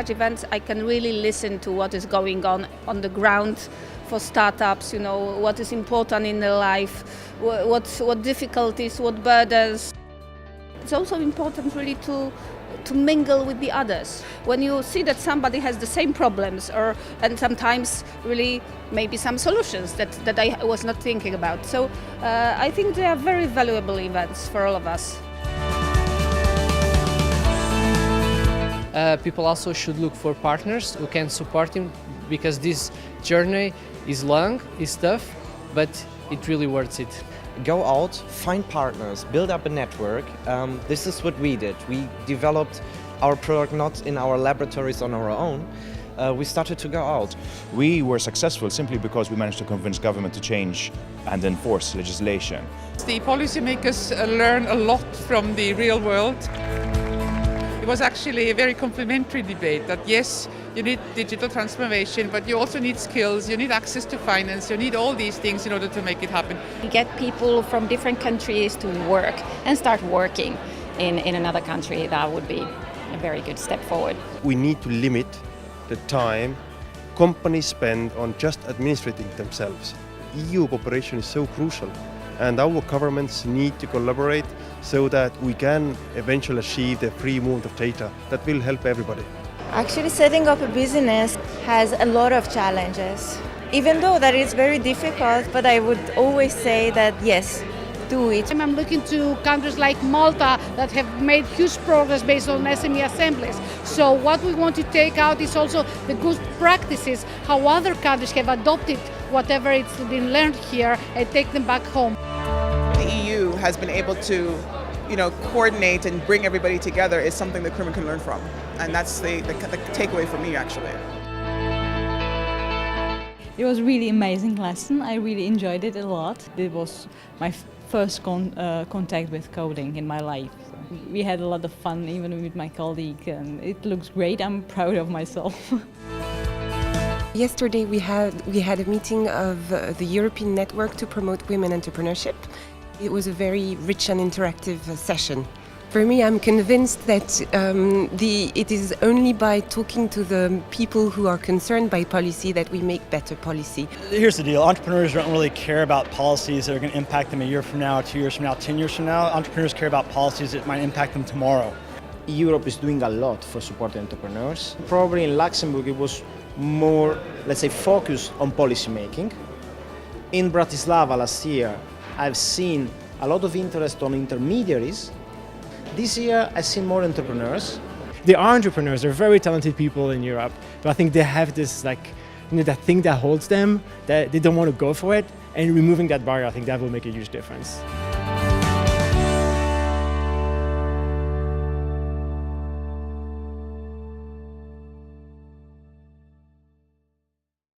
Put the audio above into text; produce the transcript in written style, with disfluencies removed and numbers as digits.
such events, I can really listen to what is going on the ground for startups, what is important in their life, what difficulties, what burdens. It's also important really to mingle with the others. When you see that somebody has the same problems and sometimes really maybe some solutions that I was not thinking about. So I think they are very valuable events for all of us. People also should look for partners who can support him, because this journey is long, is tough, but it really worth it. Go out, find partners, build up a network. This is what we did. We developed our product not in our laboratories on our own. We started to go out. We were successful simply because we managed to convince government to change and enforce legislation. The policymakers learn a lot from the real world. It was actually a very complimentary debate that yes, you need digital transformation, but you also need skills, you need access to finance, you need all these things in order to make it happen. Get people from different countries to work and start working in another country. That would be a very good step forward. We need to limit the time companies spend on just administrating themselves. EU cooperation is so crucial, and our governments need to collaborate so that we can eventually achieve the free movement of data that will help everybody. Actually, setting up a business has a lot of challenges. Even though that is very difficult, but I would always say that yes, do it. I'm looking to countries like Malta that have made huge progress based on SME assemblies. So what we want to take out is also the good practices, how other countries have adopted whatever it's been learned here and take them back home. The EU has been able to coordinate and bring everybody together is something that Crimin can learn from. And that's the takeaway for me, actually. It was a really amazing lesson. I really enjoyed it a lot. It was my first contact with coding in my life. We had a lot of fun, even with my colleague, and it looks great. I'm proud of myself. Yesterday we had a meeting of the European Network to Promote Women Entrepreneurship. It was a very rich and interactive session. For me, I'm convinced that it is only by talking to the people who are concerned by policy that we make better policy. Here's the deal. Entrepreneurs don't really care about policies that are going to impact them a year from now, 2 years from now, 10 years from now. Entrepreneurs care about policies that might impact them tomorrow. Europe is doing a lot for supporting entrepreneurs. Probably in Luxembourg it was more, let's say, focused on policy making. In Bratislava last year, I've seen a lot of interest on intermediaries. This year, I've seen more entrepreneurs. There are entrepreneurs, they're very talented people in Europe, but I think they have this that thing that holds them, that they don't want to go for it, and removing that barrier, I think that will make a huge difference.